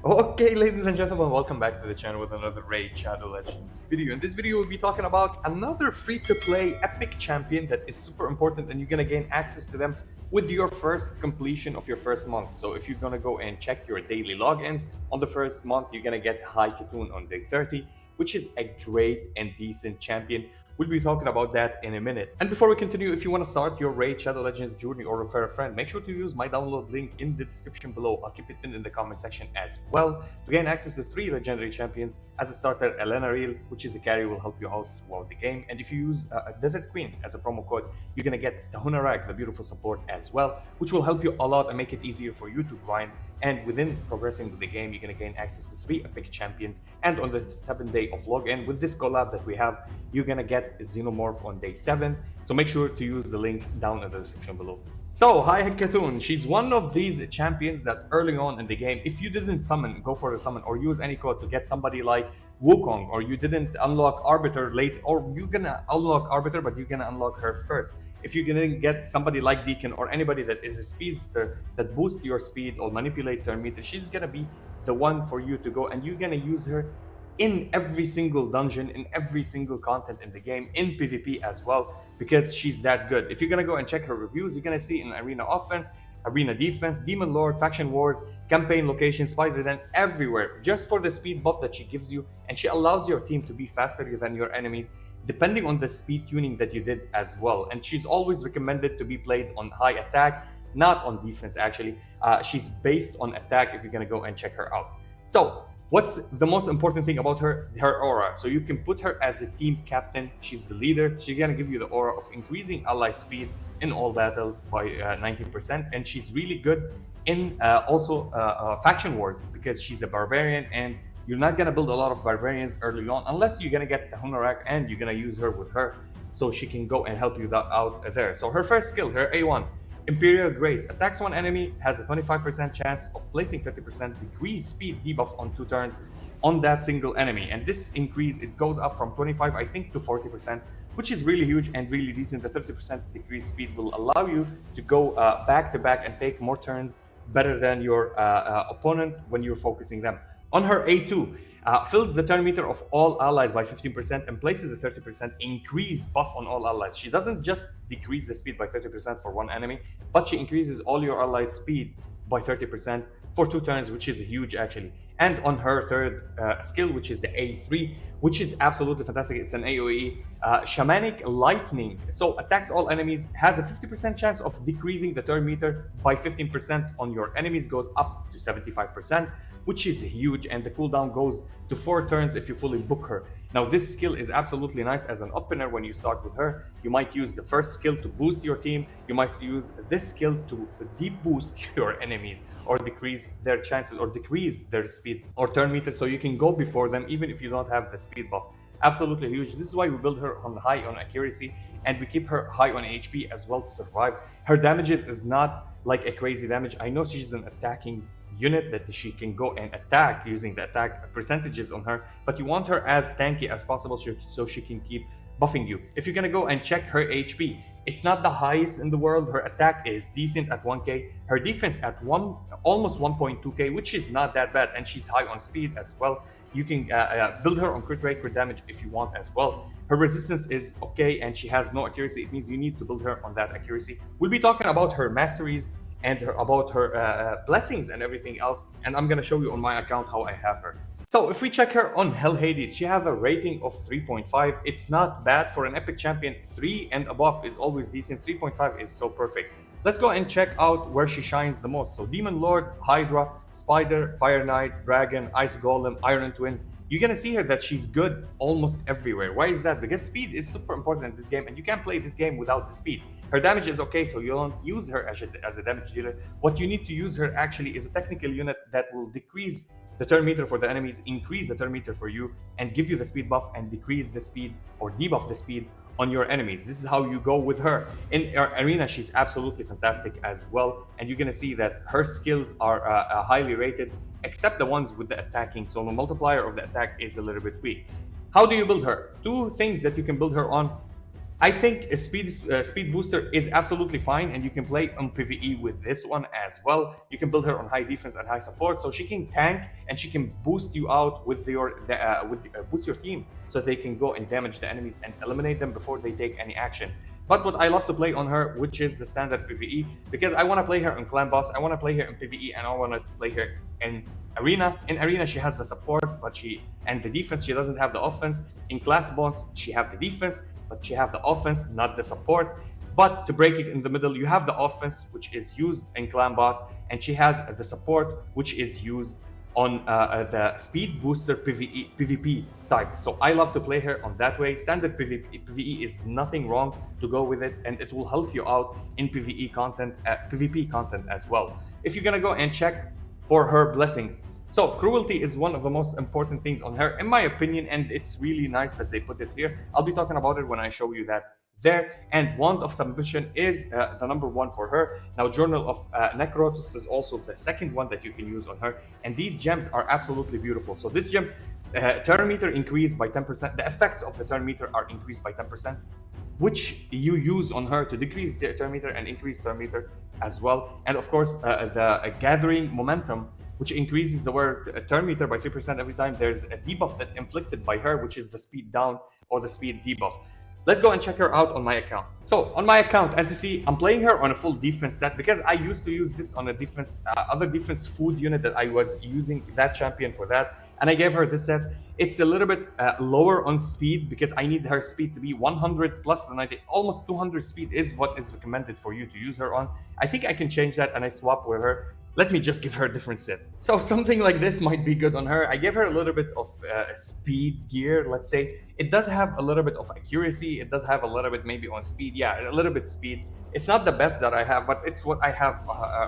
Okay, ladies and gentlemen, welcome back to the channel with another Raid Shadow Legends video. In this video, we'll be talking about another free-to-play epic champion that is super important and you're gonna gain access to them with your first completion of your first month. So if you're gonna go and check your daily logins on the first month, you're gonna get High Khatun on day 30, which is a great and decent champion. We'll be talking about that in a minute. And before we continue, if you want to start your Raid Shadow Legends journey or refer a friend, make sure to use my download link in the description below. I'll keep it pinned in the comment section as well. To gain access to 3 legendary champions, as a starter, Elenaril, which is a carry, will help you out throughout the game. And if you use Desert Queen as a promo code, you're going to get the Hunarag, the beautiful support as well, which will help you a lot and make it easier for you to grind. And within progressing with the game, you're going to gain access to 3 epic champions. And on the 7th day of login, with this collab that we have, you're going to get Xenomorph on day 7. So make sure to use the link down in the description below. So, High Khatun, she's one of these champions that early on in the game, if you didn't summon, go for a summon, or use any code to get somebody like Wukong, or you didn't unlock Arbiter late, or you're gonna unlock Arbiter, but you're gonna unlock her first. If you're gonna get somebody like Deacon or anybody that is a speedster that boosts your speed or manipulate turn meter, she's gonna be the one for you to go, and you're gonna use her in every single dungeon, in every single content in the game, in PvP as well, because she's that good. If you're gonna go and check her reviews, you're gonna see in Arena Offense, Arena Defense, Demon Lord, Faction Wars, Campaign Locations, Spider Den, everywhere, just for the speed buff that she gives you, and she allows your team to be faster than your enemies, depending on the speed tuning that you did as well. And she's always recommended to be played on high attack, not on defense actually. She's based on attack if you're gonna go and check her out. So, what's the most important thing about her? Her aura. So you can put her as a team captain. She's the leader. She's gonna give you the aura of increasing ally speed in all battles by 19%. And she's really good in also faction wars, because she's a barbarian and you're not gonna build a lot of barbarians early on unless you're gonna get the Hunarak and you're gonna use her with her so she can go and help you out there. So her first skill, her A1, Imperial Grace, attacks one enemy, has a 25% chance of placing 30% decreased speed debuff on 2 turns on that single enemy. And this increase, it goes up from 25, I think, to 40%, which is really huge and really decent. The 30% decreased speed will allow you to go back to back and take more turns better than your opponent when you're focusing them. On her A2, fills the turn meter of all allies by 15% and places a 30% increase buff on all allies. She doesn't just decrease the speed by 30% for one enemy, but she increases all your allies' speed by 30% for 2 turns, which is huge actually. And on her third skill, which is the A3, which is absolutely fantastic. It's an AoE, Shamanic Lightning. So attacks all enemies, has a 50% chance of decreasing the turn meter by 15% on your enemies, goes up to 75%, which is huge, and the cooldown goes to 4 turns if you fully book her. Now this skill is absolutely nice as an opener when you start with her. You might use the first skill to boost your team, you might use this skill to deep boost your enemies or decrease their chances or decrease their speed or turn meter, so you can go before them even if you don't have the speed buff. Absolutely huge. This is why we build her on high on accuracy and we keep her high on HP as well to survive. Her damages is not like a crazy damage. I know she's an attacking unit that she can go and attack using the attack percentages on her, but you want her as tanky as possible so she can keep buffing you. If you're gonna go and check her HP, it's not the highest in the world. Her attack is decent at 1k, her defense at almost 1.2k, which is not that bad, and she's high on speed as well. You can build her on crit rate, crit damage if you want as well. Her resistance is okay and she has no accuracy. It means you need to build her on that accuracy. We'll be talking about her masteries and about her blessings and everything else, and I'm gonna show you on my account how I have her. So if we check her on Hell Hades, she have a rating of 3.5. It's not bad for an epic champion. 3 and above is always decent. 3.5 is so perfect. Let's go and check out where she shines the most. So Demon Lord, Hydra, Spider, Fire Knight, Dragon, Ice Golem, Iron Twins. You're gonna see here that she's good almost everywhere. Why is that? Because speed is super important in this game and you can't play this game without the speed. Her damage is okay, so you don't use her as a damage dealer. What you need to use her actually is a technical unit that will decrease the turn meter for the enemies, increase the turn meter for you, and give you the speed buff and decrease the speed or debuff the speed on your enemies. This is how you go with her. In Arena, she's absolutely fantastic as well, and you're gonna see that her skills are highly rated, except the ones with the attacking, so the multiplier of the attack is a little bit weak. How do you build her? 2 things that you can build her on. I think a speed booster is absolutely fine, and you can play on PvE with this one as well. You can build her on high defense and high support, so she can tank and she can boost you out with boost your team, so they can go and damage the enemies and eliminate them before they take any actions. But what I love to play on her, which is the standard PvE, because I want to play her in clan boss, I want to play her in PvE, and I want to play her in arena. In arena, she has the support, but and the defense. She doesn't have the offense. In class boss, she have the defense, but she have the offense, not the support. But to break it in the middle, you have the offense, which is used in clan boss, and she has the support, which is used on the speed booster PvP type. So I love to play her on that way. Standard PvE is nothing wrong to go with it, and it will help you out in PvE content, PvP content as well. If you're gonna go and check for her blessings, so cruelty is one of the most important things on her, in my opinion, and it's really nice that they put it here. I'll be talking about it when I show you that there. And wand of submission is the number one for her. Now journal of necrosis is also the second one that you can use on her, and these gems are absolutely beautiful. So this gem, turn meter increased by 10%. The effects of the turn meter are increased by 10%, which you use on her to decrease the turn meter and increase turn meter as well. And of course the gathering momentum, which increases the word turn meter by 3% every time there's a debuff that inflicted by her, which is the speed down or the speed debuff. Let's go and check her out on my account. So on my account, as you see, I'm playing her on a full defense set because I used to use this on a defense, other defense food unit that I was using that champion for that. And I gave her this set. It's a little bit lower on speed because I need her speed to be 100 plus the 90, almost 200 speed is what is recommended for you to use her on. I think I can change that and I swap with her. Let me just give her a different set. So something like this might be good on her. I gave her a little bit of speed gear, let's say. It does have a little bit of accuracy. It does have a little bit maybe on speed. Yeah, a little bit speed. It's not the best that I have, but it's what I have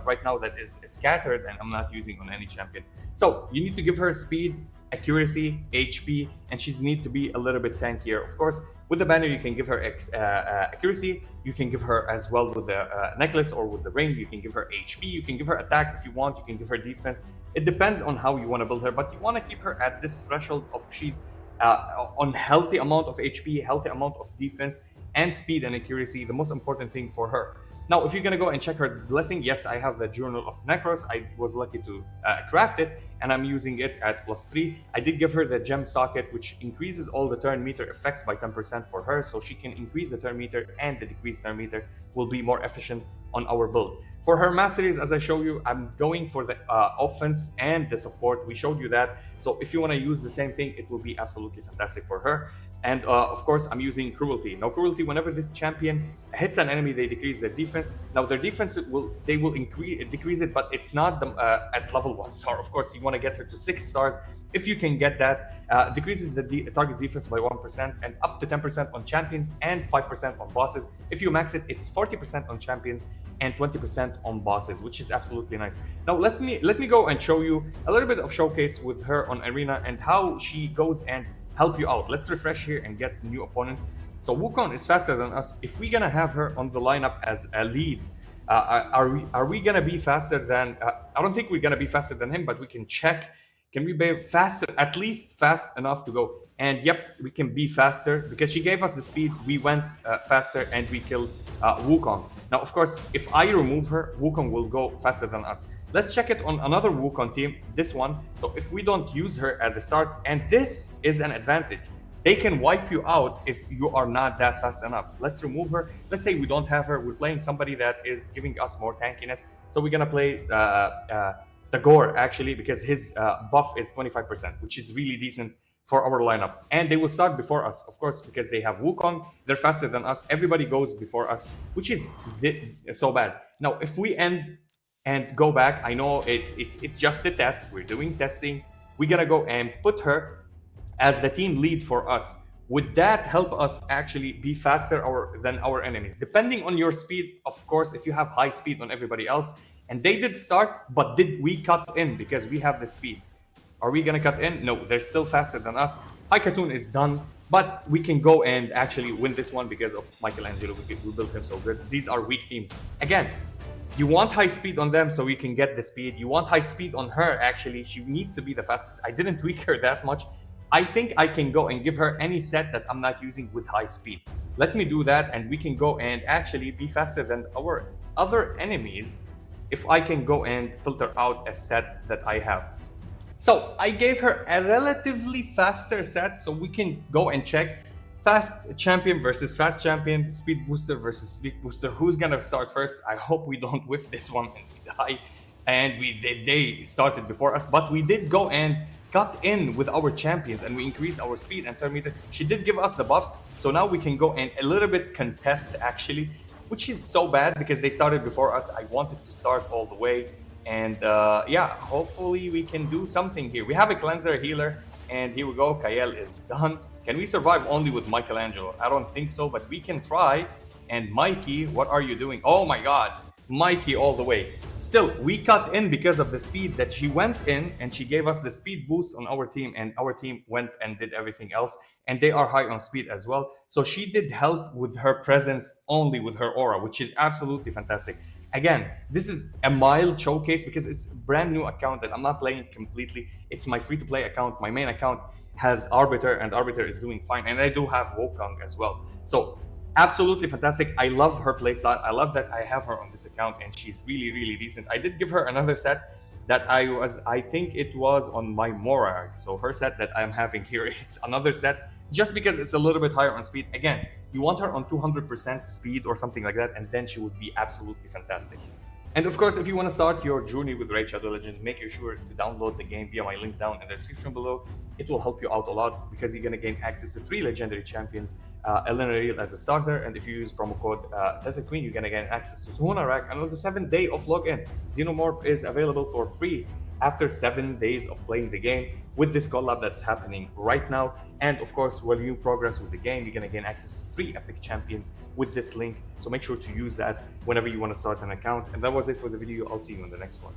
right now that is scattered and I'm not using on any champion. So you need to give her speed, accuracy, HP, and she's need to be a little bit tankier. Of course, with the banner, you can give her accuracy. You can give her as well with the necklace or with the ring. You can give her HP. You can give her attack if you want. You can give her defense. It depends on how you want to build her, but you want to keep her at this threshold of she's on healthy amount of HP, healthy amount of defense, and speed and accuracy, the most important thing for her. Now, if you're gonna go and check her blessing, yes, I have the Journal of Necros. I was lucky to craft it, and I'm using it at +3. I did give her the gem socket, which increases all the turn meter effects by 10% for her, so she can increase the turn meter, and the decreased turn meter will be more efficient on our build. For her masteries, as I show you, I'm going for the offense and the support. We showed you that, so if you want to use the same thing, it will be absolutely fantastic for her. And of course, I'm using cruelty. Now, cruelty, whenever this champion hits an enemy, they decrease their defense. Now, their defense they will decrease it, but it's not at level 1 star. Of course, you want to get her to 6 stars. If you can get that, decreases the target defense by 1% and up to 10% on champions and 5% on bosses. If you max it, it's 40% on champions and 20% on bosses, which is absolutely nice. Now, let me go and show you a little bit of showcase with her on Arena and how she goes and help you out. Let's refresh here and get new opponents. So Wukong is faster than us. If we're gonna have her on the lineup as a lead, are we gonna be faster than? I don't think we're gonna be faster than him, but we can check. Can we be faster? At least fast enough to go. And yep, we can be faster because she gave us the speed. We went faster and we killed Wukong. Now, of course, if I remove her, Wukong will go faster than us. Let's check it on another Wukong team, this one. So if we don't use her at the start, and this is an advantage, they can wipe you out if you are not that fast enough. Let's remove her. Let's say we don't have her. We're playing somebody that is giving us more tankiness. So we're gonna play Tagoar actually, because his buff is 25%, which is really decent for our lineup. And they will start before us, of course, because they have Wukong. They're faster than us. Everybody goes before us, which is so bad. Now, if we end and go back, I know it's just a test. We're doing testing. We're gonna go and put her as the team lead for us. Would that help us actually be faster than our enemies? Depending on your speed, of course, if you have high speed on everybody else, and they did start, but did we cut in because we have the speed? Are we gonna cut in? No, they're still faster than us. Khatun is done, but we can go and actually win this one because of Michelangelo. We built him so good. These are weak teams. Again, you want high speed on them so you can get the speed. You want high speed on her, actually. She needs to be the fastest. I didn't tweak her that much. I think I can go and give her any set that I'm not using with high speed. let me do that, and we can go and actually be faster than our other enemies if I can go and filter out a set that I have. So I gave her a relatively faster set, so we can go and check fast champion versus fast champion, speed booster versus speed booster. Who's gonna start first? I hope we don't whiff this one and we die. And they started before us, but we did go and cut in with our champions and we increased our speed and turn meter. She did give us the buffs, so now we can go and a little bit contest actually, which is so bad because they started before us. I wanted to start all the way. And yeah, hopefully we can do something here. We have a cleanser, healer, and here we go. Kael is done. Can we survive only with Michelangelo? I don't think so, but we can try. And Mikey, what are you doing? Oh my god, Mikey all the way. Still, we cut in because of the speed that she went in, and she gave us the speed boost on our team, and our team went and did everything else. And they are high on speed as well. So she did help with her presence only with her aura, which is absolutely fantastic. Again, this is a mild showcase because it's a brand new account that I'm not playing completely. It's my free-to-play account. My main account has Arbiter, and Arbiter is doing fine. And I do have Wukong as well. So absolutely fantastic. I love her playstyle. I love that I have her on this account, and she's really, really decent. I did give her another set that I think it was on my Morag. So her set that I'm having here, it's another set just because it's a little bit higher on speed. Again, you want her on 200% speed or something like that, and then she would be absolutely fantastic. And of course, if you want to start your journey with Raid Shadow Legends, make sure to download the game via my link down in the description below. It will help you out a lot because you're going to gain access to 3 legendary champions, Elenaril as a starter, and if you use promo code Desert Queen, you're going to gain access to Tuhuna Rack. And on the 7th day of login, Xenomorph is available for free after 7 days of playing the game with this collab that's happening right now. And of course, while you progress with the game, you're gonna gain access to 3 epic champions with this link. So make sure to use that whenever you want to start an account. And that was it for the video. I'll see you in the next one.